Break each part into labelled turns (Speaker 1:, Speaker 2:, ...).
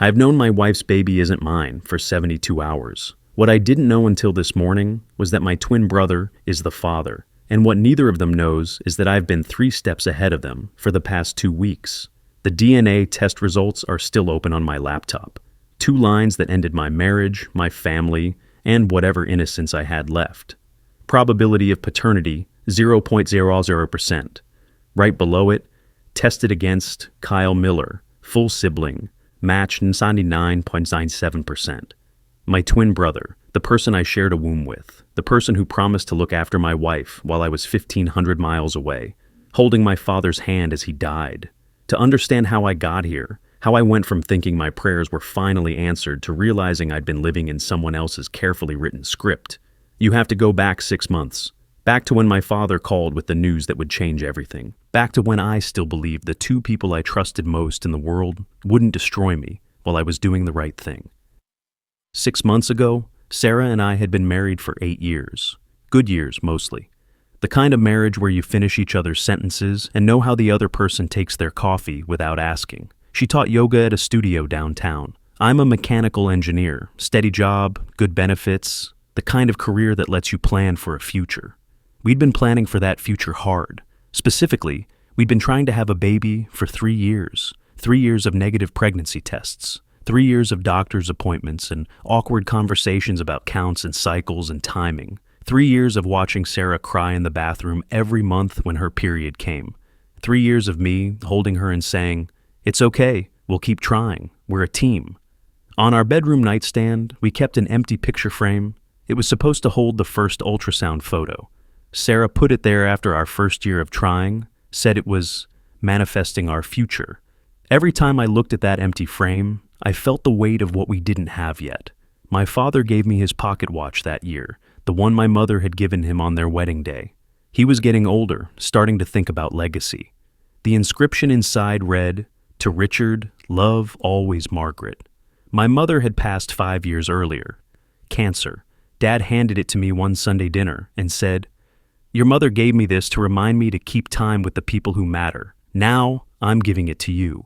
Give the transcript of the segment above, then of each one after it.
Speaker 1: I've known my wife's baby isn't mine for 72 hours. What I didn't know until this morning was that my twin brother is the father, and what neither of them knows is that I've been 3 steps ahead of them for the past 2 weeks. The DNA test results are still open on my laptop. 2 lines that ended my marriage, my family, and whatever innocence I had left. Probability of paternity, 0.00%. Right below it, tested against Kyle Miller, full sibling, match 99.97%. My twin brother, the person I shared a womb with, the person who promised to look after my wife while I was 1,500 miles away, holding my father's hand as he died. To understand how I got here, how I went from thinking my prayers were finally answered to realizing I'd been living in someone else's carefully written script, you have to go back 6 months. Back to when my father called with the news that would change everything. Back to when I still believed the 2 people I trusted most in the world wouldn't destroy me while I was doing the right thing. 6 months ago, Sarah and I had been married for 8 years. Good years, mostly. The kind of marriage where you finish each other's sentences and know how the other person takes their coffee without asking. She taught yoga at a studio downtown. I'm a mechanical engineer, steady job, good benefits, the kind of career that lets you plan for a future. We'd been planning for that future hard. Specifically, we'd been trying to have a baby for 3 years. 3 years of negative pregnancy tests. 3 years of doctor's appointments and awkward conversations about counts and cycles and timing. 3 years of watching Sarah cry in the bathroom every month when her period came. 3 years of me holding her and saying, "It's okay, we'll keep trying, we're a team." On our bedroom nightstand, we kept an empty picture frame. It was supposed to hold the first ultrasound photo. Sarah put it there after our first year of trying, said it was manifesting our future. Every time I looked at that empty frame, I felt the weight of what we didn't have yet. My father gave me his pocket watch that year, the one my mother had given him on their wedding day. He was getting older, starting to think about legacy. The inscription inside read, "To Richard, love always Margaret." My mother had passed 5 years earlier. Cancer. Dad handed it to me one Sunday dinner and said, "Your mother gave me this to remind me to keep time with the people who matter. Now, I'm giving it to you."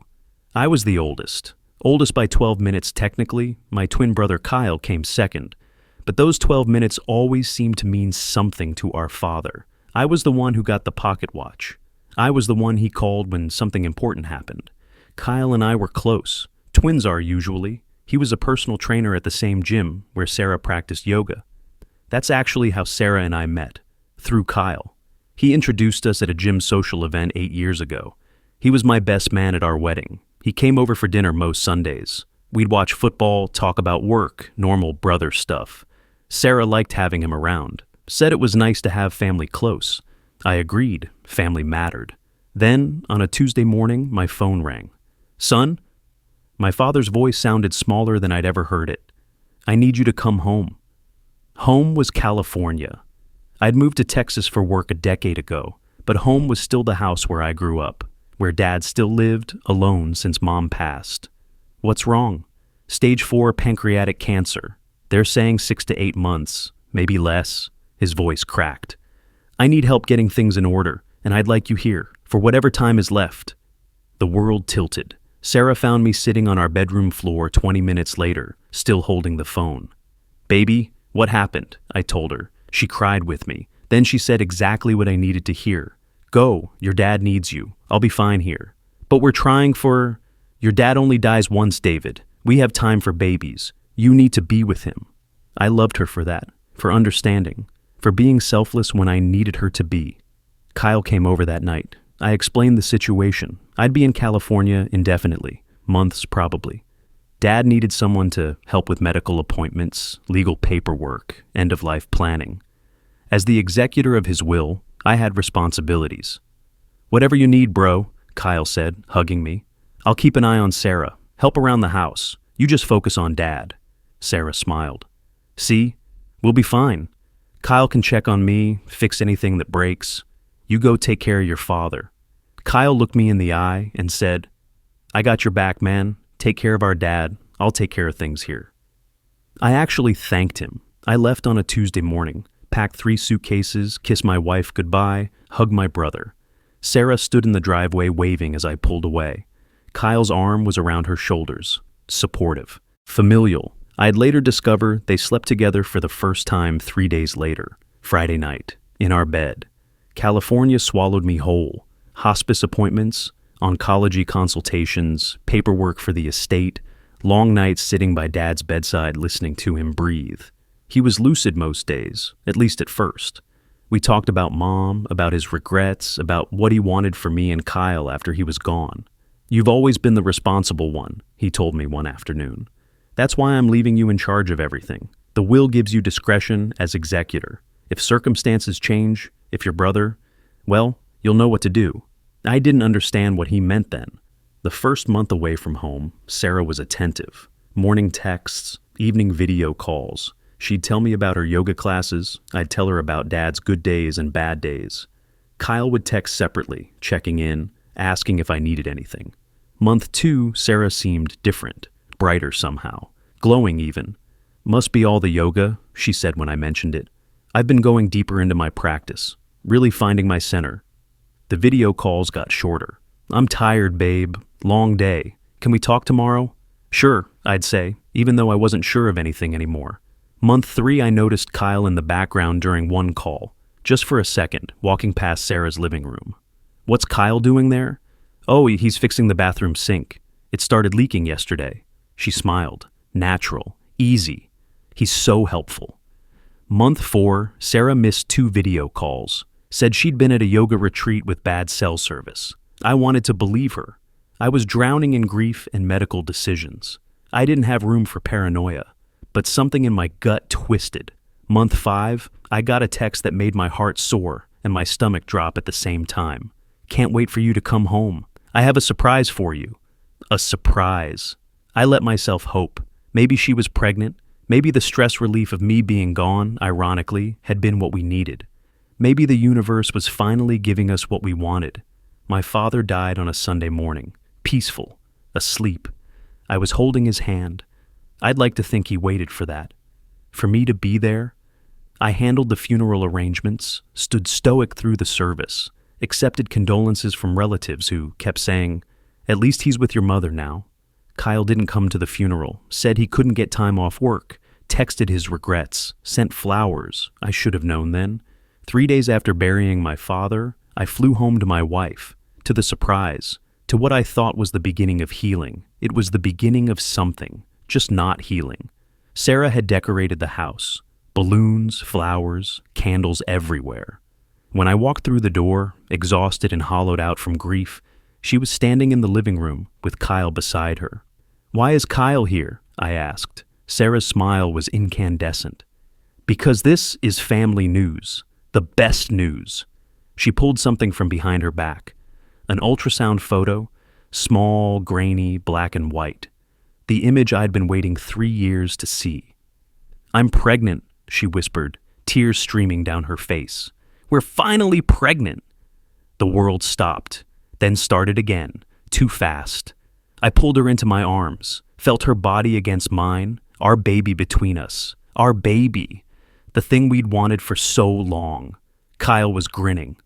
Speaker 1: I was the oldest. Oldest by 12 minutes technically. My twin brother Kyle came second. But those 12 minutes always seemed to mean something to our father. I was the one who got the pocket watch. I was the one he called when something important happened. Kyle and I were close. Twins are usually. He was a personal trainer at the same gym where Sarah practiced yoga. That's actually how Sarah and I met. Through Kyle. He introduced us at a gym social event 8 years ago. He was my best man at our wedding. He came over for dinner most Sundays. We'd watch football, talk about work, normal brother stuff. Sarah liked having him around. Said it was nice to have family close. I agreed. Family mattered. Then, on a Tuesday morning, my phone rang. "Son?" My father's voice sounded smaller than I'd ever heard it. "I need you to come home." Home was California. I'd moved to Texas for work a decade ago, but home was still the house where I grew up, where Dad still lived, alone since Mom passed. "What's wrong?" "Stage 4 pancreatic cancer. They're saying 6 to 8 months, maybe less." His voice cracked. "I need help getting things in order, and I'd like you here, for whatever time is left." The world tilted. Sarah found me sitting on our bedroom floor 20 minutes later, still holding the phone. "Baby, what happened?" I told her. She cried with me. Then she said exactly what I needed to hear. "Go, your dad needs you. I'll be fine here." "But we're trying for—" "Your dad only dies once, David. We have time for babies. You need to be with him." I loved her for that, for understanding, for being selfless when I needed her to be. Kyle came over that night. I explained the situation. I'd be in California indefinitely, months probably. Dad needed someone to help with medical appointments, legal paperwork, end-of-life planning. As the executor of his will, I had responsibilities. "Whatever you need, bro," Kyle said, hugging me. "I'll keep an eye on Sarah, help around the house. You just focus on Dad." Sarah smiled. "See? We'll be fine. Kyle can check on me, fix anything that breaks. You go take care of your father." Kyle looked me in the eye and said, "I got your back, man. Take care of our dad. I'll take care of things here." I actually thanked him. I left on a Tuesday morning, packed 3 suitcases, kissed my wife goodbye, hugged my brother. Sarah stood in the driveway waving as I pulled away. Kyle's arm was around her shoulders. supportive, familial. I'd later discover they slept together for the first time 3 days later, Friday night, in our bed. California swallowed me whole. Hospice appointments, oncology consultations, paperwork for the estate, long nights sitting by Dad's bedside listening to him breathe. He was lucid most days, at least at first. We talked about Mom, about his regrets, about what he wanted for me and Kyle after he was gone. "You've always been the responsible one," he told me one afternoon. "That's why I'm leaving you in charge of everything. The will gives you discretion as executor. If circumstances change, if your brother, well, you'll know what to do." I didn't understand what he meant then. The first month away from home, Sarah was attentive. Morning texts, evening video calls. She'd tell me about her yoga classes. I'd tell her about Dad's good days and bad days. Kyle would text separately, checking in, asking if I needed anything. Month 2, Sarah seemed different, brighter somehow, glowing even. "Must be all the yoga," she said when I mentioned it. "I've been going deeper into my practice, really finding my center." The video calls got shorter. "I'm tired, babe. Long day. Can we talk tomorrow?" "Sure," I'd say, even though I wasn't sure of anything anymore. Month 3, I noticed Kyle in the background during one call, just for a second, walking past Sarah's living room. "What's Kyle doing there?" "Oh, he's fixing the bathroom sink. It started leaking yesterday." She smiled. Natural. Easy. He's so helpful. Month 4, Sarah missed 2 video calls. Said she'd been at a yoga retreat with bad cell service. I wanted to believe her. I was drowning in grief and medical decisions. I didn't have room for paranoia, but something in my gut twisted. Month 5, I got a text that made my heart soar and my stomach drop at the same time. "Can't wait for you to come home. I have a surprise for you." A surprise. I let myself hope. Maybe she was pregnant. Maybe the stress relief of me being gone, ironically, had been what we needed. Maybe the universe was finally giving us what we wanted. My father died on a Sunday morning, peaceful, asleep. I was holding his hand. I'd like to think he waited for that. For me to be there. I handled the funeral arrangements, stood stoic through the service, accepted condolences from relatives who kept saying, "At least he's with your mother now." Kyle didn't come to the funeral, said he couldn't get time off work, texted his regrets, sent flowers. I should have known then. 3 days after burying my father, I flew home to my wife, to the surprise, to what I thought was the beginning of healing. It was the beginning of something, just not healing. Sarah had decorated the house. Balloons, flowers, candles everywhere. When I walked through the door, exhausted and hollowed out from grief, she was standing in the living room with Kyle beside her. "Why is Kyle here?" I asked. Sarah's smile was incandescent. "Because this is family news. The best news." She pulled something from behind her back. An ultrasound photo, small, grainy, black and white. The image I'd been waiting 3 years to see. "I'm pregnant," she whispered, tears streaming down her face. "We're finally pregnant." The world stopped, then started again, too fast. I pulled her into my arms, felt her body against mine, our baby between us. Our baby. The thing we'd wanted for so long. Kyle was grinning.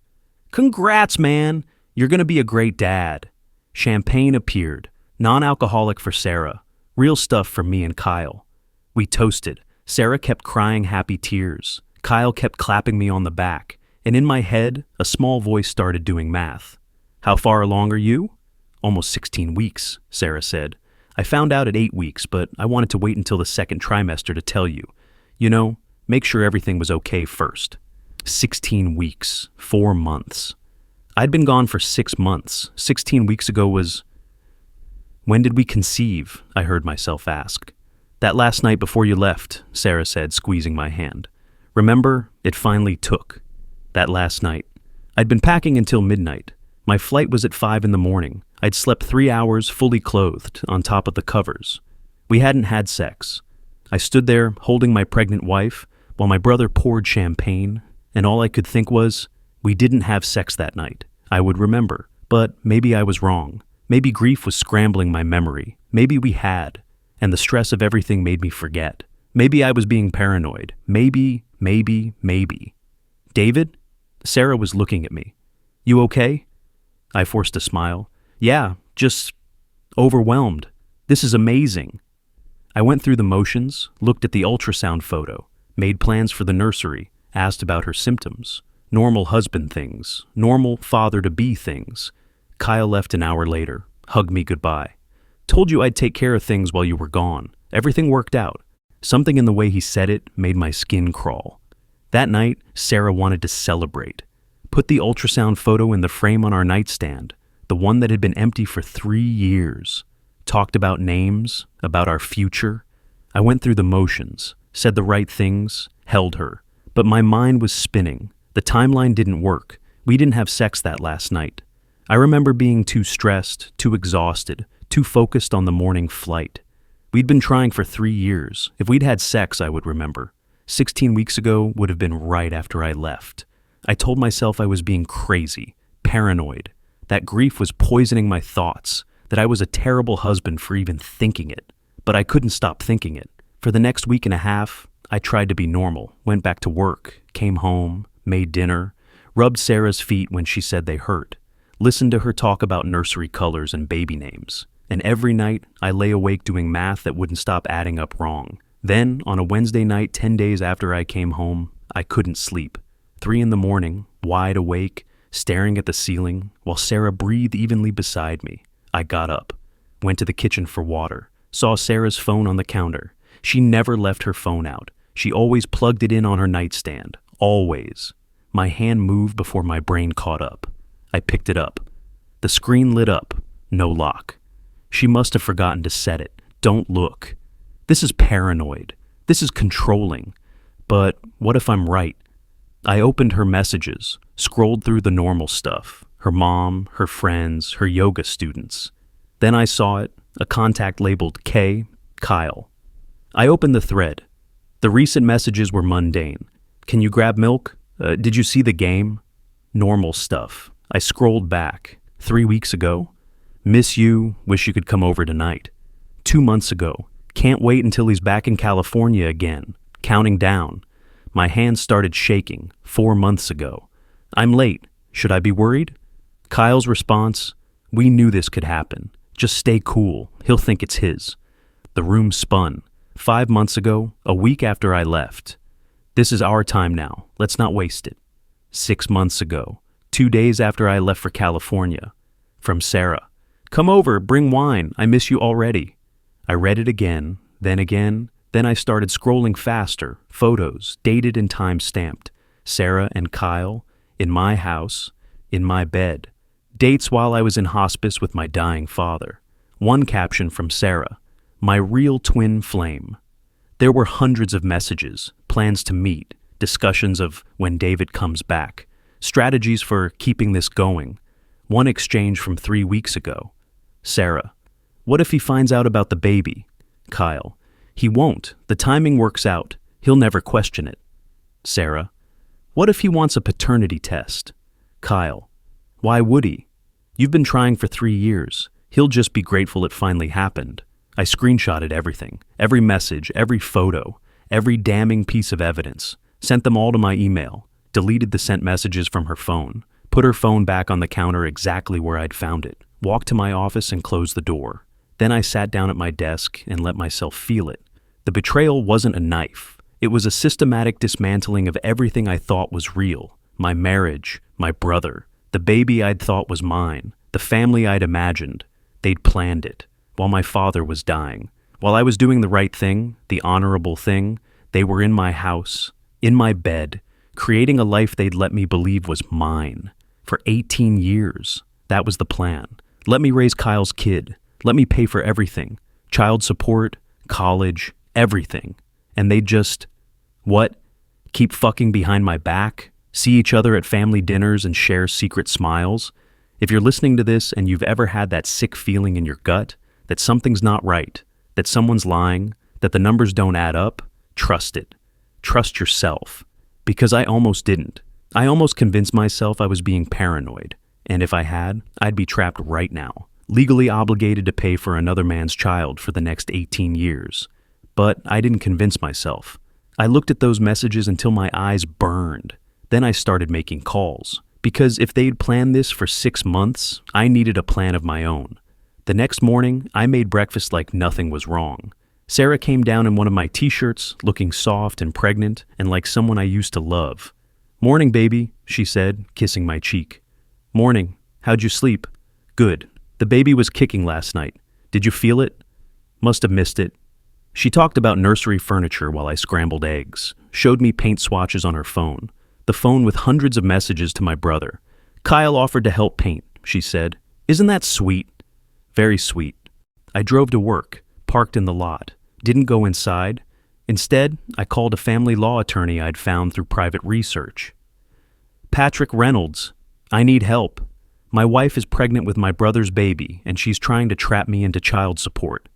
Speaker 1: "Congrats, man. You're gonna be a great dad." Champagne appeared, non-alcoholic for Sarah, real stuff for me and Kyle. We toasted. Sarah kept crying happy tears. Kyle kept clapping me on the back, and in my head, a small voice started doing math. "How far along are you?" "Almost 16 weeks, Sarah said. "I found out at 8 weeks, but I wanted to wait until the second trimester to tell you. You know, make sure everything was okay first." 16 weeks, 4 months. I'd been gone for 6 months. 16 weeks ago was... "When did we conceive?" I heard myself ask. "That last night before you left," Sarah said, squeezing my hand. "Remember, it finally took. That last night. I'd been packing until midnight. My flight was at 5 in the morning. I'd slept 3 hours fully clothed on top of the covers. We hadn't had sex. I stood there holding my pregnant wife while my brother poured champagne, and all I could think was, we didn't have sex that night. I would remember, but maybe I was wrong. Maybe grief was scrambling my memory. Maybe we had, and the stress of everything made me forget. Maybe I was being paranoid. Maybe. "David?" Sarah was looking at me. "You okay?" I forced a smile. "Yeah, just overwhelmed." This is amazing. I went through the motions, looked at the ultrasound photo, made plans for the nursery, asked about her symptoms, normal husband things, normal father-to-be things. Kyle left an hour later, hugged me goodbye. Told you I'd take care of things while you were gone. Everything worked out. Something in the way he said it made my skin crawl. That night, Sarah wanted to celebrate. Put the ultrasound photo in the frame on our nightstand, the one that had been empty for 3 years. Talked about names, about our future. I went through the motions, said the right things, held her. But my mind was spinning. The timeline didn't work. We didn't have sex that last night. I remember being too stressed, too exhausted, too focused on the morning flight. We'd been trying for 3 years. If we'd had sex, I would remember. 16 weeks ago would have been right after I left. I told myself I was being crazy, paranoid. That grief was poisoning my thoughts, that I was a terrible husband for even thinking it. But I couldn't stop thinking it. For the next week and a half, I tried to be normal, went back to work, came home, made dinner, rubbed Sarah's feet when she said they hurt, listened to her talk about nursery colors and baby names. And every night, I lay awake doing math that wouldn't stop adding up wrong. Then, on a Wednesday night 10 days after I came home, I couldn't sleep. 3 a.m, wide awake, staring at the ceiling, while Sarah breathed evenly beside me. I got up, went to the kitchen for water, saw Sarah's phone on the counter. She never left her phone out. She always plugged it in on her nightstand. Always. My hand moved before my brain caught up. I picked it up. The screen lit up. No lock. She must have forgotten to set it. Don't look. This is paranoid. This is controlling. But what if I'm right? I opened her messages, scrolled through the normal stuff. Her mom, her friends, her yoga students. Then I saw it, a contact labeled K, Kyle. I opened the thread. The recent messages were mundane. Can you grab milk? Did you see the game? Normal stuff. I scrolled back. 3 weeks ago. Miss you, wish you could come over tonight. 2 months ago. Can't wait until he's back in California again. Counting down. My hands started shaking. 4 months ago. I'm late. Should I be worried? Kyle's response, we knew this could happen. Just stay cool. He'll think it's his. The room spun. 5 months ago, a week after I left. This is our time now. Let's not waste it. 6 months ago, 2 days after I left for California. From Sarah. Come over, bring wine. I miss you already. I read it again, then I started scrolling faster. Photos, dated and time-stamped. Sarah and Kyle, in my house, in my bed. Dates while I was in hospice with my dying father. One caption from Sarah, my real twin flame. There were hundreds of messages, plans to meet, discussions of when David comes back, strategies for keeping this going. One exchange from 3 weeks ago. Sarah, what if he finds out about the baby? Kyle, he won't. The timing works out. He'll never question it. Sarah, what if he wants a paternity test? Kyle, why would he? You've been trying for 3 years. He'll just be grateful it finally happened. I screenshotted everything, every message, every photo, every damning piece of evidence, sent them all to my email, deleted the sent messages from her phone, put her phone back on the counter exactly where I'd found it, walked to my office and closed the door. Then I sat down at my desk and let myself feel it. The betrayal wasn't a knife. It was a systematic dismantling of everything I thought was real. My marriage, my brother, the baby I'd thought was mine, the family I'd imagined. They'd planned it. While my father was dying. While I was doing the right thing, the honorable thing, they were in my house, in my bed, creating a life they'd let me believe was mine. For 18 years, that was the plan. Let me raise Kyle's kid. Let me pay for everything. Child support, college, everything. And they'd just, what? Keep fucking behind my back? See each other at family dinners and share secret smiles? If you're listening to this and you've ever had that sick feeling in your gut, that something's not right, that someone's lying, that the numbers don't add up, trust it. Trust yourself. Because I almost didn't. I almost convinced myself I was being paranoid. And if I had, I'd be trapped right now, legally obligated to pay for another man's child for the next 18 years. But I didn't convince myself. I looked at those messages until my eyes burned. Then I started making calls. Because if they'd planned this for 6 months, I needed a plan of my own. The next morning, I made breakfast like nothing was wrong. Sarah came down in one of my t-shirts, looking soft and pregnant and like someone I used to love. "Morning, baby," she said, kissing my cheek. "Morning. How'd you sleep?" "Good. The baby was kicking last night. Did you feel it?" "Must have missed it." She talked about nursery furniture while I scrambled eggs, showed me paint swatches on her phone, the phone with hundreds of messages to my brother. "Kyle offered to help paint," she said. "Isn't that sweet?" Very sweet. I drove to work, parked in the lot, didn't go inside. Instead, I called a family law attorney I'd found through private research. "Patrick Reynolds, I need help. My wife is pregnant with my brother's baby, and she's trying to trap me into child support."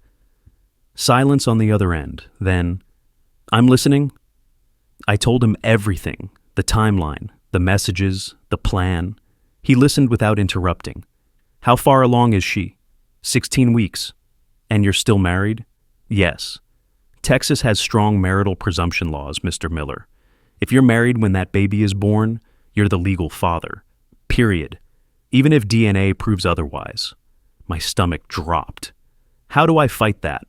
Speaker 1: Silence on the other end. Then, "I'm listening." I told him everything, the timeline, the messages, the plan. He listened without interrupting. "How far along is she?" 16 weeks. "And you're still married?" "Yes." "Texas has strong marital presumption laws, Mr. Miller. If you're married when that baby is born, you're the legal father. Period. Even if DNA proves otherwise." My stomach dropped. "How do I fight that?"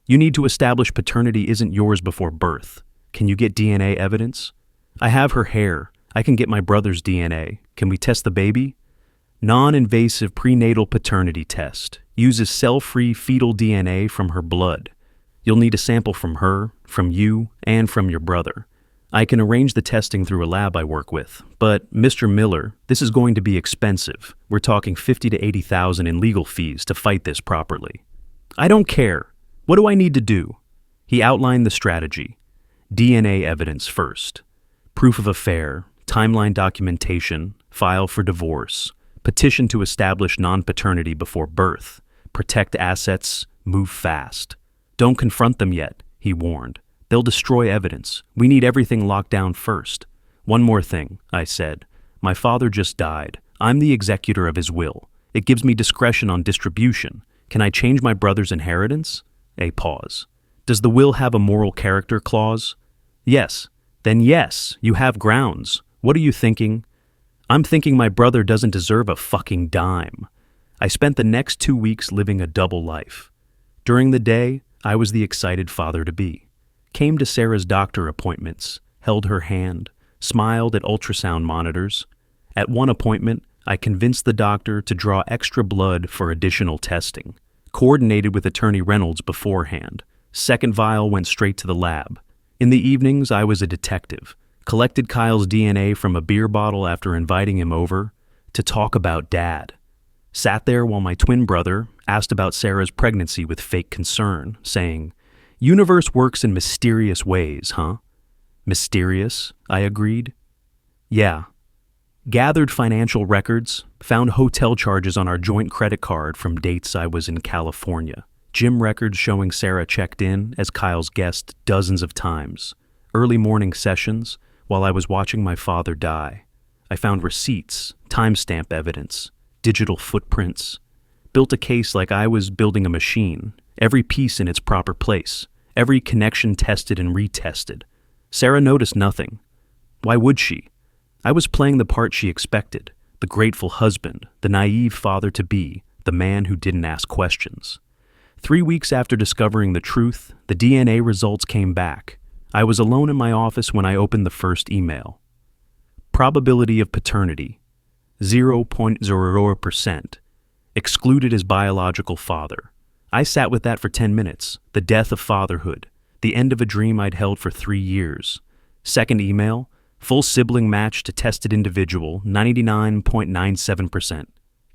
Speaker 1: "You need to establish paternity isn't yours before birth. Can you get DNA evidence?" "I have her hair. I can get my brother's DNA. Can we test the baby?" "Non-invasive prenatal paternity test. Uses cell-free fetal DNA from her blood. You'll need a sample from her, from you, and from your brother. I can arrange the testing through a lab I work with, but, Mr. Miller, this is going to be expensive. We're talking $50,000 to $80,000 in legal fees to fight this properly." "I don't care. What do I need to do?" He outlined the strategy. DNA evidence first. Proof of affair, timeline documentation, file for divorce, petition to establish non-paternity before birth, protect assets, move fast. "Don't confront them yet," he warned. "They'll destroy evidence. We need everything locked down first." "One more thing," I said. "My father just died. I'm the executor of his will. It gives me discretion on distribution. Can I change my brother's inheritance?" A pause. "Does the will have a moral character clause?" "Yes." "Then yes, you have grounds. What are you thinking?" "I'm thinking my brother doesn't deserve a fucking dime." I spent the next 2 weeks living a double life. During the day, I was the excited father-to-be. Came to Sarah's doctor appointments, held her hand, smiled at ultrasound monitors. At one appointment, I convinced the doctor to draw extra blood for additional testing. Coordinated with Attorney Reynolds beforehand. Second vial went straight to the lab. In the evenings, I was a detective. Collected Kyle's DNA from a beer bottle after inviting him over to talk about Dad. Sat there while my twin brother asked about Sarah's pregnancy with fake concern, saying, "Universe works in mysterious ways, huh?" "Mysterious," I agreed. "Yeah." Gathered financial records, found hotel charges on our joint credit card from dates I was in California. Gym records showing Sarah checked in as Kyle's guest dozens of times. Early morning sessions while I was watching my father die. I found receipts, timestamp evidence, digital footprints. Built a case like I was building a machine, every piece in its proper place, every connection tested and retested. Sarah noticed nothing. Why would she? I was playing the part she expected, the grateful husband, the naive father-to-be, the man who didn't ask questions. 3 weeks after discovering the truth, the DNA results came back. I was alone in my office when I opened the first email. Probability of paternity, 0.00%. Excluded as biological father. I sat with that for 10 minutes, the death of fatherhood, the end of a dream I'd held for 3 years. Second email, full sibling match to tested individual, 99.97%.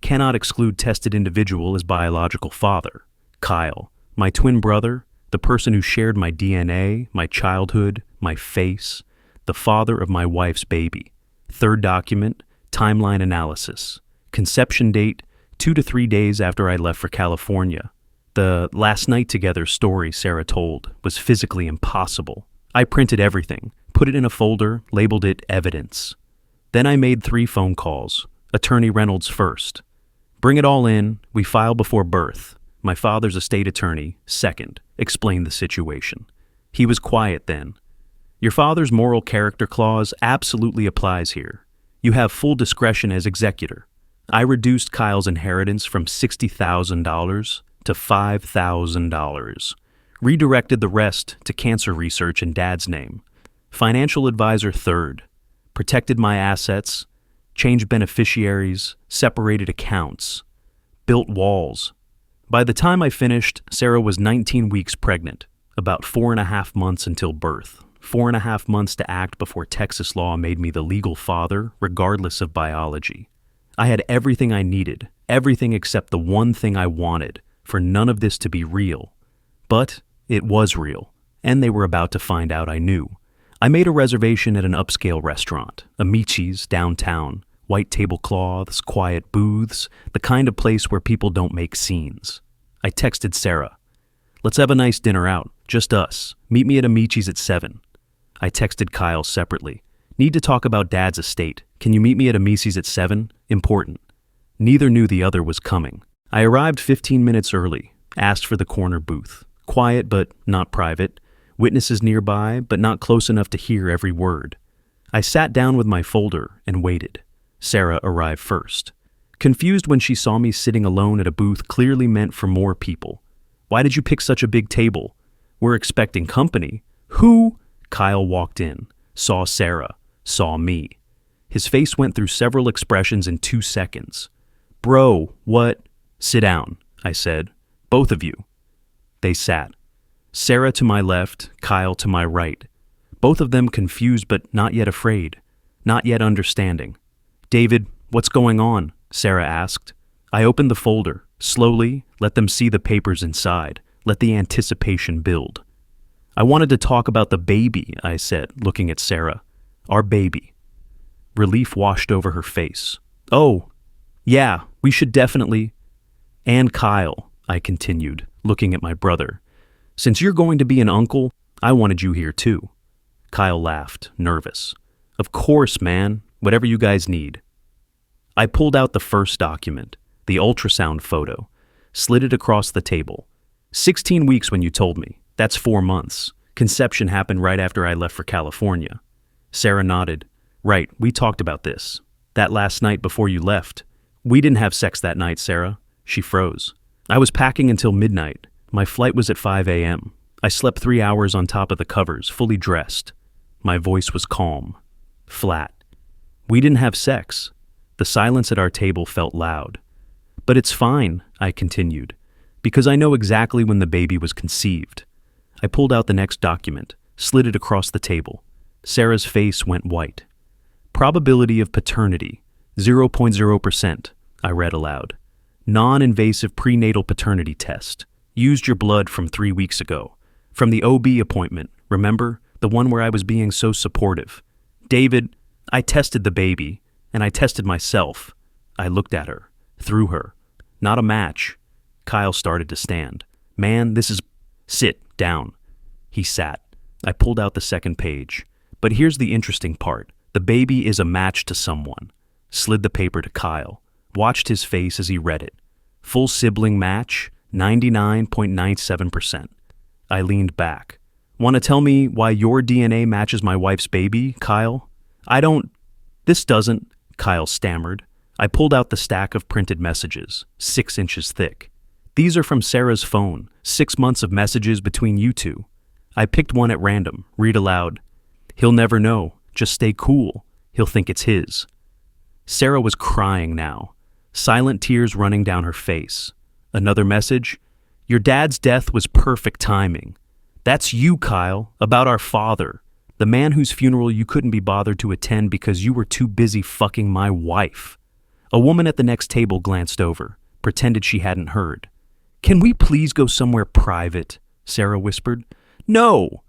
Speaker 1: Cannot exclude tested individual as biological father. Kyle, my twin brother, the person who shared my DNA, my childhood, my face, the father of my wife's baby. Third document, timeline analysis. Conception date, 2 to 3 days after I left for California. The last night together story Sarah told was physically impossible. I printed everything, put it in a folder, labeled it evidence. Then I made 3 phone calls. Attorney Reynolds first. Bring it all in, we file before birth. My father's estate attorney, second, explained the situation. He was quiet then. Your father's moral character clause absolutely applies here. You have full discretion as executor. I reduced Kyle's inheritance from $60,000 to $5,000. Redirected the rest to cancer research in Dad's name. Financial advisor third. Protected my assets. Changed beneficiaries. Separated accounts. Built walls. By the time I finished, Sarah was 19 weeks pregnant. About 4.5 months until birth. 4.5 months to act before Texas law made me the legal father, regardless of biology. I had everything I needed, everything except the one thing I wanted, for none of this to be real. But it was real, and they were about to find out I knew. I made a reservation at an upscale restaurant, Amici's, downtown. White tablecloths, quiet booths, the kind of place where people don't make scenes. I texted Sarah. Let's have a nice dinner out, just us. Meet me at Amici's at 7. I texted Kyle separately. Need to talk about Dad's estate. Can you meet me at Amici's at 7? Important. Neither knew the other was coming. I arrived 15 minutes early, asked for the corner booth. Quiet but not private. Witnesses nearby but not close enough to hear every word. I sat down with my folder and waited. Sarah arrived first. Confused when she saw me sitting alone at a booth clearly meant for more people. Why did you pick such a big table? We're expecting company. Who? Kyle walked in, saw Sarah, saw me. His face went through several expressions in 2 seconds. Bro, what? Sit down, I said. Both of you. They sat. Sarah to my left, Kyle to my right. Both of them confused but not yet afraid, not yet understanding. David, what's going on? Sarah asked. I opened the folder, slowly, let them see the papers inside, let the anticipation build. I wanted to talk about the baby, I said, looking at Sarah. Our baby. Relief washed over her face. Oh, yeah, we should definitely. And Kyle, I continued, looking at my brother. Since you're going to be an uncle, I wanted you here too. Kyle laughed, nervous. Of course, man, whatever you guys need. I pulled out the first document, the ultrasound photo, slid it across the table. 16 weeks when you told me. That's 4 months. Conception happened right after I left for California. Sarah nodded. Right, we talked about this. That last night before you left. We didn't have sex that night, Sarah. She froze. I was packing until midnight. My flight was at 5 a.m. I slept 3 hours on top of the covers, fully dressed. My voice was calm, flat. We didn't have sex. The silence at our table felt loud. But it's fine, I continued, because I know exactly when the baby was conceived. I pulled out the next document, slid it across the table. Sarah's face went white. Probability of paternity, 0.0%, I read aloud. Non-invasive prenatal paternity test. Used your blood from 3 weeks ago. From the OB appointment, remember? The one where I was being so supportive. David, I tested the baby, and I tested myself. I looked at her, through her. Not a match. Kyle started to stand. Man, this is... Sit down. He sat. I pulled out the second page. But here's the interesting part. The baby is a match to someone. Slid the paper to Kyle. Watched his face as he read it. Full sibling match, 99.97%. I leaned back. Want to tell me why your DNA matches my wife's baby, Kyle? This doesn't, Kyle stammered. I pulled out the stack of printed messages, 6 inches thick. These are from Sarah's phone, 6 months of messages between you two. I picked one at random, read aloud. He'll never know, just stay cool. He'll think it's his. Sarah was crying now, silent tears running down her face. Another message, your dad's death was perfect timing. That's you, Kyle, about our father, the man whose funeral you couldn't be bothered to attend because you were too busy fucking my wife. A woman at the next table glanced over, pretended she hadn't heard. Can we please go somewhere private? Sarah whispered. No!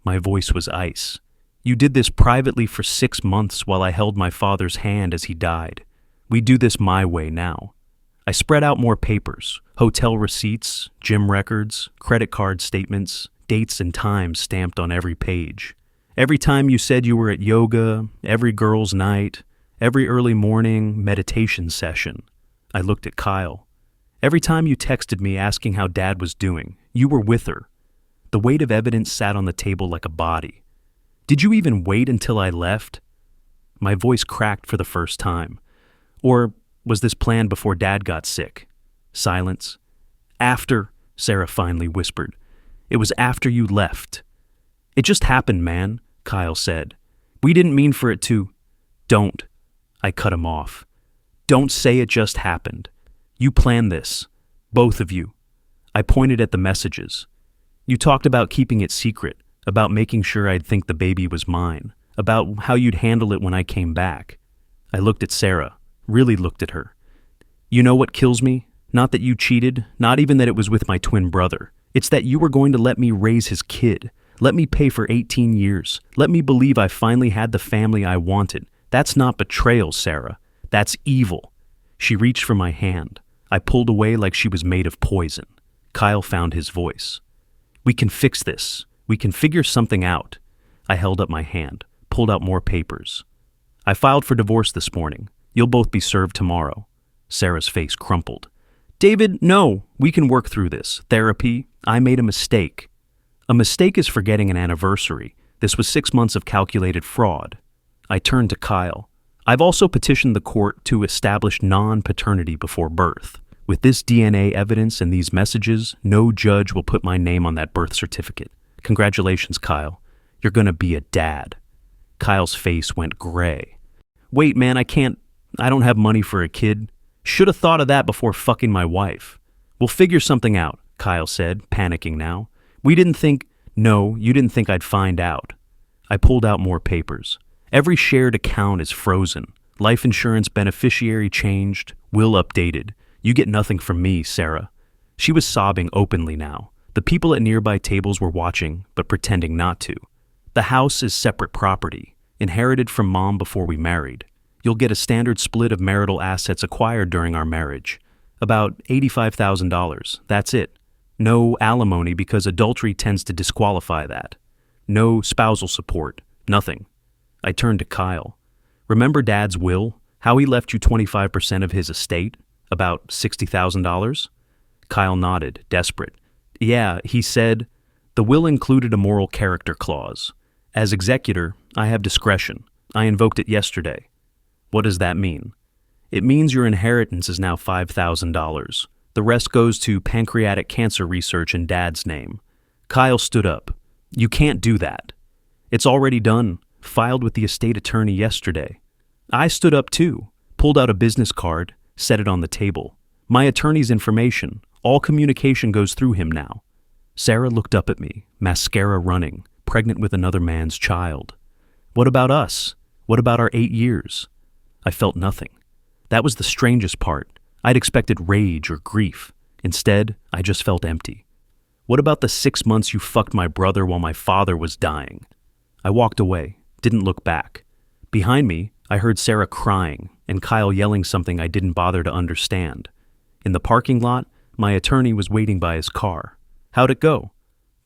Speaker 1: My voice was ice. You did this privately for 6 months while I held my father's hand as he died. We do this my way now. I spread out more papers, hotel receipts, gym records, credit card statements, dates and times stamped on every page. Every time you said you were at yoga, every girls' night, every early morning meditation session. I looked at Kyle. Every time you texted me asking how Dad was doing, you were with her. The weight of evidence sat on the table like a body. Did you even wait until I left? My voice cracked for the first time. Or Was this planned before Dad got sick? Silence. After, Sarah finally whispered. It was after you left. It just happened, man, Kyle said. We didn't mean for it to. Don't. I cut him off. Don't say it just happened. You planned this. Both of you. I pointed at the messages. You talked about keeping it secret, about making sure I'd think the baby was mine, about how you'd handle it when I came back. I looked at Sarah, really looked at her. You know what kills me? Not that you cheated, not even that it was with my twin brother. It's that you were going to let me raise his kid. Let me pay for 18 years. Let me believe I finally had the family I wanted. That's not betrayal, Sarah. That's evil. She reached for my hand. I pulled away like she was made of poison. Kyle found his voice. We can fix this. We can figure something out. I held up my hand, pulled out more papers. I filed for divorce this morning. You'll both be served tomorrow. Sarah's face crumpled. David, no, we can work through this. Therapy, I made a mistake. A mistake is forgetting an anniversary. This was 6 months of calculated fraud. I turned to Kyle. I've also petitioned the court to establish non-paternity before birth. With this DNA evidence and these messages, no judge will put my name on that birth certificate. Congratulations, Kyle. You're gonna be a dad. Kyle's face went gray. Wait, man, I don't have money for a kid. Should have thought of that before fucking my wife. We'll figure something out, Kyle said, panicking now. You didn't think I'd find out. I pulled out more papers. Every shared account is frozen. Life insurance beneficiary changed, will updated. You get nothing from me, Sarah. She was sobbing openly now. The people at nearby tables were watching, but pretending not to. The house is separate property, inherited from Mom before we married. You'll get a standard split of marital assets acquired during our marriage. About $85,000, that's it. No alimony because adultery tends to disqualify that. No spousal support, nothing. I turned to Kyle. Remember Dad's will? How he left you 25% of his estate? About $60,000? Kyle nodded, desperate. Yeah, he said, the will included a moral character clause. As executor, I have discretion. I invoked it yesterday. What does that mean? It means your inheritance is now $5,000. The rest goes to pancreatic cancer research in Dad's name. Kyle stood up. You can't do that. It's already done. Filed with the estate attorney yesterday. I stood up too, pulled out a business card, set it on the table. My attorney's information. All communication goes through him now. Sarah looked up at me, mascara running, pregnant with another man's child. What about us? What about our 8 years? I felt nothing. That was the strangest part. I'd expected rage or grief. Instead, I just felt empty. What about the 6 months you fucked my brother while my father was dying? I walked away, didn't look back. Behind me, I heard Sarah crying and Kyle yelling something I didn't bother to understand. In the parking lot, my attorney was waiting by his car. How'd it go?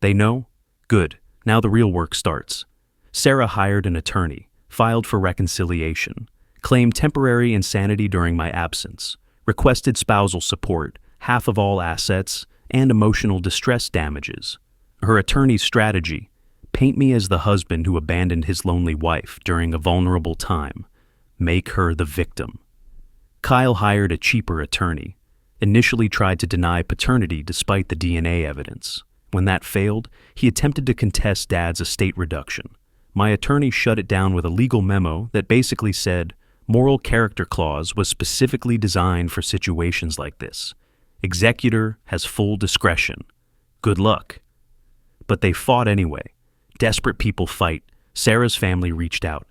Speaker 1: They know? Good. Now the real work starts. Sarah hired an attorney, filed for reconciliation, claimed temporary insanity during my absence, requested spousal support, half of all assets, and emotional distress damages. Her attorney's strategy: paint me as the husband who abandoned his lonely wife during a vulnerable time. Make her the victim. Kyle hired a cheaper attorney. Initially tried to deny paternity despite the DNA evidence. When that failed, he attempted to contest Dad's estate reduction. My attorney shut it down with a legal memo that basically said, moral character clause was specifically designed for situations like this. Executor has full discretion. Good luck. But they fought anyway. Desperate people fight. Sarah's family reached out.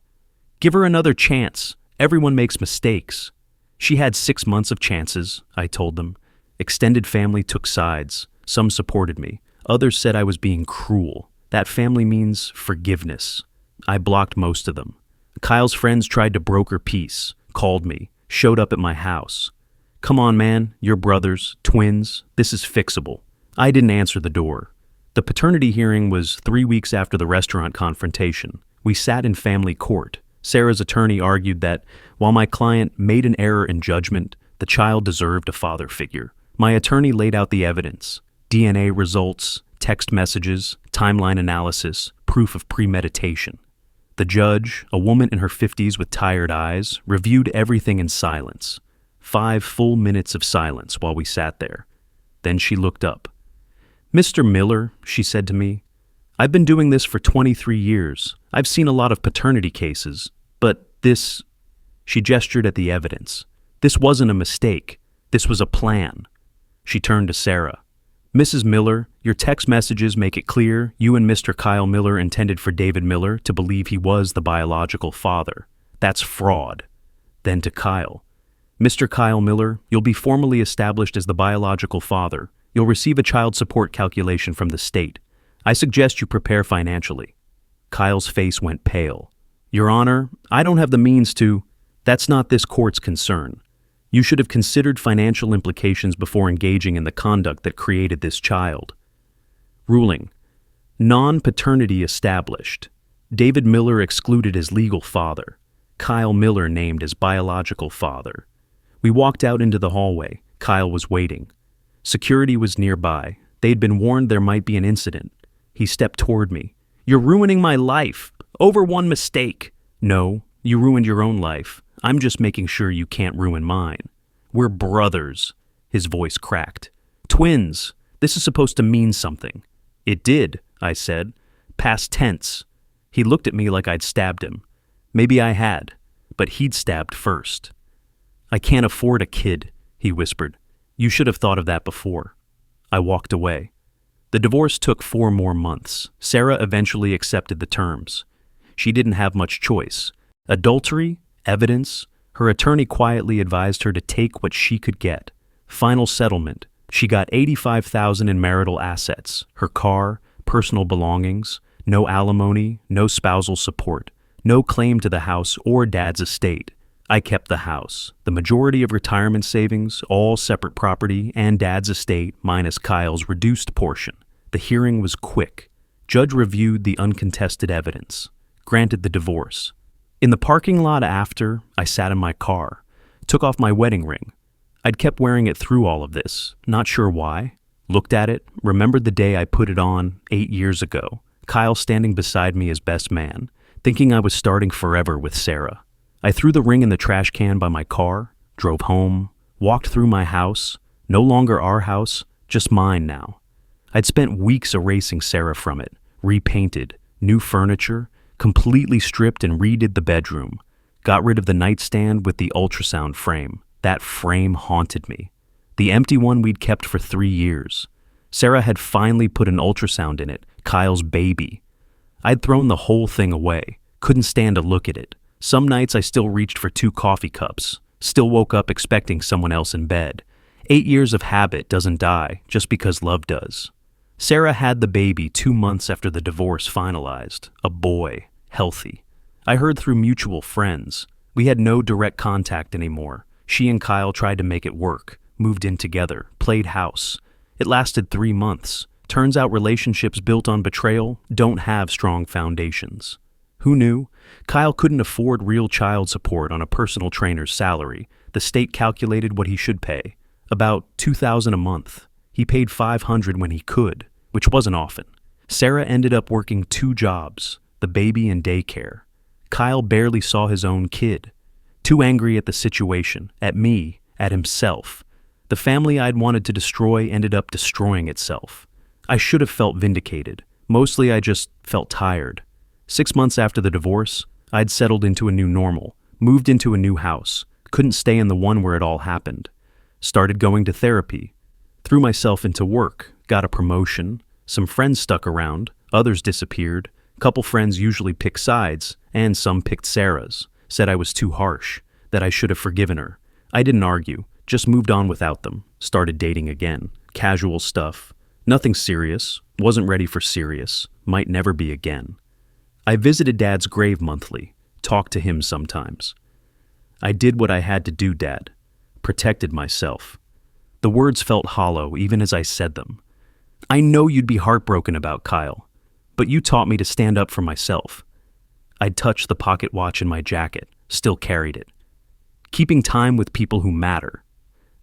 Speaker 1: Give her another chance. Everyone makes mistakes. She had 6 months of chances, I told them. Extended family took sides. Some supported me. Others said I was being cruel. That family means forgiveness. I blocked most of them. Kyle's friends tried to broker peace, called me, showed up at my house. Come on, man, you're brothers, twins, this is fixable. I didn't answer the door. The paternity hearing was 3 weeks after the restaurant confrontation. We sat in family court. Sarah's attorney argued that while my client made an error in judgment, the child deserved a father figure. My attorney laid out the evidence: DNA results, text messages, timeline analysis, proof of premeditation. The judge, a woman in her 50s with tired eyes, reviewed everything in silence. 5 full minutes of silence while we sat there. Then she looked up. "Mr. Miller," she said to me, "I've been doing this for 23 years. I've seen a lot of paternity cases, but this—" She gestured at the evidence. "This wasn't a mistake. This was a plan." She turned to Sarah. "Mrs. Miller, your text messages make it clear you and Mr. Kyle Miller intended for David Miller to believe he was the biological father. That's fraud." Then to Kyle. "Mr. Kyle Miller, you'll be formally established as the biological father. You'll receive a child support calculation from the state. I suggest you prepare financially." Kyle's face went pale. "Your Honor, I don't have the means to—" "That's not this court's concern. You should have considered financial implications before engaging in the conduct that created this child." Ruling. Non-paternity established. David Miller excluded as legal father. Kyle Miller named as biological father. We walked out into the hallway. Kyle was waiting. Security was nearby. They'd been warned there might be an incident. He stepped toward me. "You're ruining my life. Over one mistake." "No, you ruined your own life. I'm just making sure you can't ruin mine." "We're brothers." His voice cracked. "Twins. This is supposed to mean something." "It did," I said. "Past tense." He looked at me like I'd stabbed him. Maybe I had, but he'd stabbed first. "I can't afford a kid," he whispered. "You should have thought of that before." I walked away. The divorce took 4 more months. Sarah eventually accepted the terms. She didn't have much choice. Adultery, evidence, her attorney quietly advised her to take what she could get. Final settlement. She got $85,000 in marital assets, her car, personal belongings, no alimony, no spousal support, no claim to the house or Dad's estate. I kept the house, the majority of retirement savings, all separate property, and Dad's estate minus Kyle's reduced portion. The hearing was quick. Judge reviewed the uncontested evidence, granted the divorce. In the parking lot after, I sat in my car, took off my wedding ring. I'd kept wearing it through all of this, not sure why. Looked at it, remembered the day I put it on 8 years ago, Kyle standing beside me as best man, thinking I was starting forever with Sarah. I threw the ring in the trash can by my car, drove home, walked through my house, no longer our house, just mine now. I'd spent weeks erasing Sarah from it, repainted, new furniture, completely stripped and redid the bedroom, got rid of the nightstand with the ultrasound frame. That frame haunted me. The empty one we'd kept for 3 years. Sarah had finally put an ultrasound in it, Kyle's baby. I'd thrown the whole thing away, couldn't stand to look at it. Some nights I still reached for 2 coffee cups, still woke up expecting someone else in bed. 8 years of habit doesn't die just because love does. Sarah had the baby 2 months after the divorce finalized, a boy, healthy. I heard through mutual friends. We had no direct contact anymore. She and Kyle tried to make it work, moved in together, played house. It lasted 3 months. Turns out relationships built on betrayal don't have strong foundations. Who knew? Kyle couldn't afford real child support on a personal trainer's salary. The state calculated what he should pay, about $2,000 a month. He paid $500 when he could, which wasn't often. Sarah ended up working 2 jobs, the baby and daycare. Kyle barely saw his own kid. Too angry at the situation, at me, at himself. The family I'd wanted to destroy ended up destroying itself. I should have felt vindicated. Mostly I just felt tired. 6 months after the divorce, I'd settled into a new normal, moved into a new house, couldn't stay in the one where it all happened. Started going to therapy. Threw myself into work, got a promotion. Some friends stuck around, others disappeared. Couple friends usually pick sides, and some picked Sarah's. Said I was too harsh, that I should have forgiven her. I didn't argue, just moved on without them. Started dating again. Casual stuff. Nothing serious. Wasn't ready for serious. Might never be again. I visited Dad's grave monthly. Talked to him sometimes. I did what I had to do, Dad. Protected myself. The words felt hollow even as I said them. I know you'd be heartbroken about Kyle, but you taught me to stand up for myself. I'd touched the pocket watch in my jacket, still carried it. Keeping time with people who matter.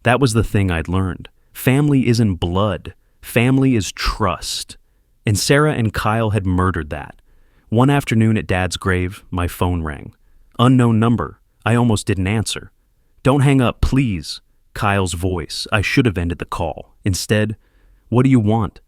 Speaker 1: That was the thing I'd learned. Family isn't blood. Family is trust. And Sarah and Kyle had murdered that. One afternoon at Dad's grave, my phone rang. Unknown number. I almost didn't answer. Don't hang up, please. Kyle's voice. I should have ended the call. Instead, what do you want?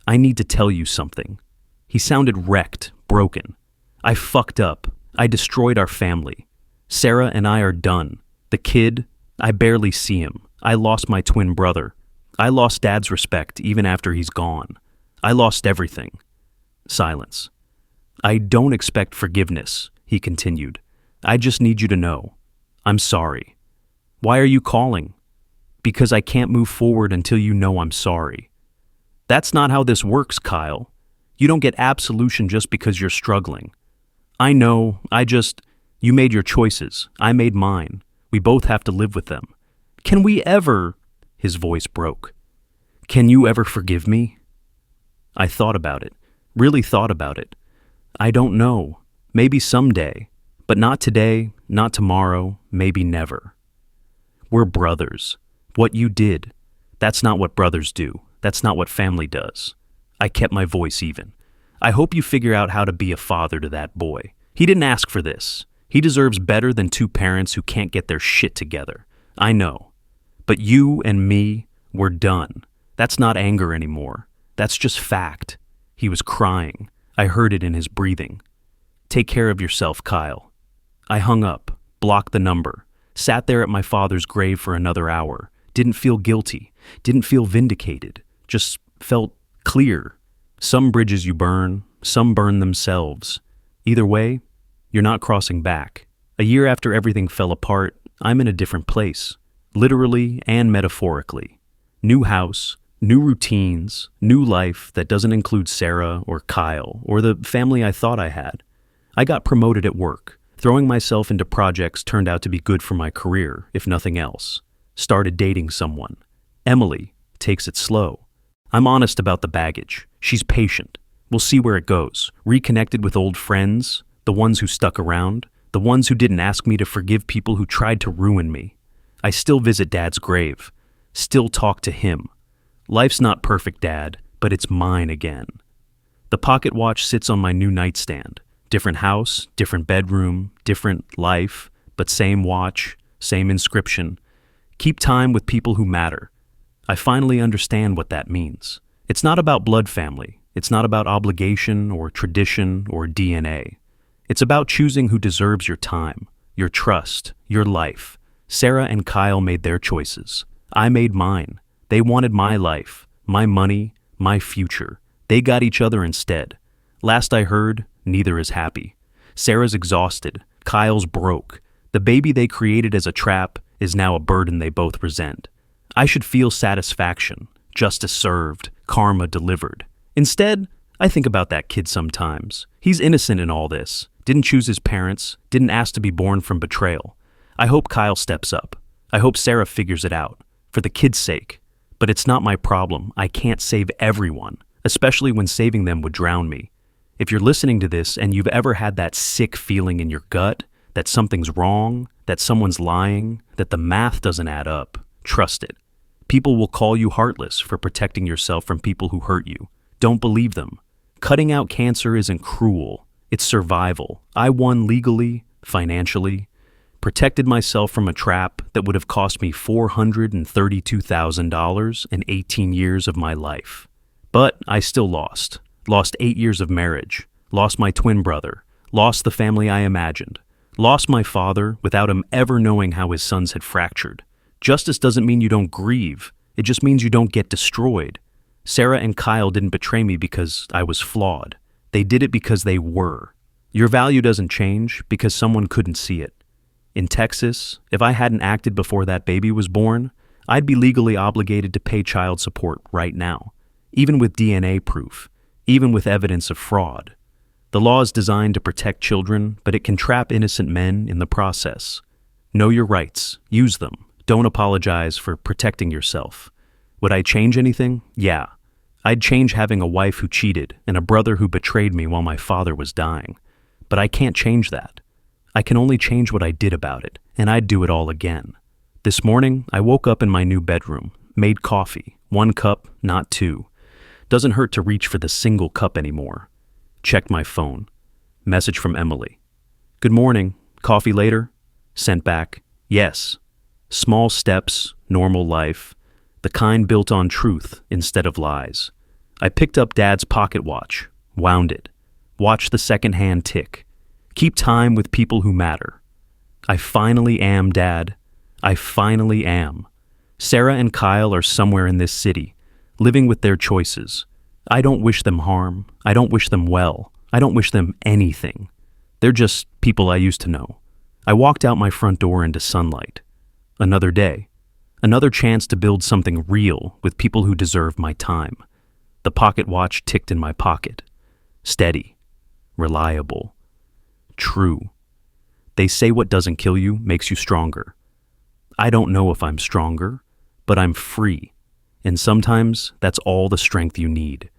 Speaker 1: I need to tell you something. He sounded wrecked, broken. I fucked up. I destroyed our family. Sarah and I are done. The kid, I barely see him. I lost my twin brother. I lost Dad's respect even after he's gone. I lost everything. Silence. I don't expect forgiveness, he continued. I just need you to know. I'm sorry. Why are you calling? Because I can't move forward until you know I'm sorry. That's not how this works, Kyle. You don't get absolution just because you're struggling. I know, you made your choices. I made mine. We both have to live with them. Can we ever, his voice broke. Can you ever forgive me? I thought about it, really thought about it. I don't know. Maybe someday, but not today, not tomorrow, maybe never. We're brothers. What you did, that's not what brothers do. That's not what family does. I kept my voice even. I hope you figure out how to be a father to that boy. He didn't ask for this. He deserves better than two parents who can't get their shit together. I know. But you and me, we're done. That's not anger anymore. That's just fact. He was crying. I heard it in his breathing. Take care of yourself, Kyle. I hung up, blocked the number, sat there at my father's grave for another hour, didn't feel guilty, didn't feel vindicated, just felt clear. Some bridges you burn, some burn themselves. Either way, you're not crossing back. A year after everything fell apart, I'm in a different place, literally and metaphorically. New house, new routines, new life that doesn't include Sarah or Kyle or the family I thought I had. I got promoted at work. Throwing myself into projects turned out to be good for my career, if nothing else. Started dating someone. Emily takes it slow. I'm honest about the baggage. She's patient. We'll see where it goes. Reconnected with old friends, the ones who stuck around, the ones who didn't ask me to forgive people who tried to ruin me. I still visit Dad's grave. Still talk to him. Life's not perfect, Dad, but it's mine again. The pocket watch sits on my new nightstand. Different house, different bedroom, different life, but same watch, same inscription. Keep time with people who matter. I finally understand what that means. It's not about blood family. It's not about obligation or tradition or DNA. It's about choosing who deserves your time, your trust, your life. Sarah and Kyle made their choices. I made mine. They wanted my life, my money, my future. They got each other instead. Last I heard, neither is happy. Sarah's exhausted. Kyle's broke. The baby they created as a trap is now a burden they both resent. I should feel satisfaction, justice served, karma delivered. Instead, I think about that kid sometimes. He's innocent in all this. Didn't choose his parents, didn't ask to be born from betrayal. I hope Kyle steps up. I hope Sarah figures it out, for the kid's sake. But it's not my problem. I can't save everyone, especially when saving them would drown me. If you're listening to this and you've ever had that sick feeling in your gut, that something's wrong, that someone's lying, that the math doesn't add up, trust it. People will call you heartless for protecting yourself from people who hurt you. Don't believe them. Cutting out cancer isn't cruel. It's survival. I won legally, financially, protected myself from a trap that would have cost me $432,000 and 18 years of my life. But I still lost. Lost 8 years of marriage. Lost my twin brother. Lost the family I imagined. Lost my father without him ever knowing how his sons had fractured. Justice doesn't mean you don't grieve. It just means you don't get destroyed. Sarah and Kyle didn't betray me because I was flawed. They did it because they were. Your value doesn't change because someone couldn't see it. In Texas, if I hadn't acted before that baby was born, I'd be legally obligated to pay child support right now, even with DNA proof, even with evidence of fraud. The law is designed to protect children, but it can trap innocent men in the process. Know your rights. Use them. Don't apologize for protecting yourself. Would I change anything? Yeah. I'd change having a wife who cheated and a brother who betrayed me while my father was dying. But I can't change that. I can only change what I did about it, and I'd do it all again. This morning, I woke up in my new bedroom, made coffee, 1 cup, not 2. Doesn't hurt to reach for the single cup anymore. Checked my phone. Message from Emily. Good morning. Coffee later? Sent back. Yes. Small steps, normal life, the kind built on truth instead of lies. I picked up Dad's pocket watch, wound it, watched the second hand tick. Keep time with people who matter. I finally am, Dad. I finally am. Sarah and Kyle are somewhere in this city, living with their choices. I don't wish them harm. I don't wish them well. I don't wish them anything. They're just people I used to know. I walked out my front door into sunlight. Another day. Another chance to build something real with people who deserve my time. The pocket watch ticked in my pocket. Steady. Reliable. True. They say what doesn't kill you makes you stronger. I don't know if I'm stronger, but I'm free. And sometimes that's all the strength you need.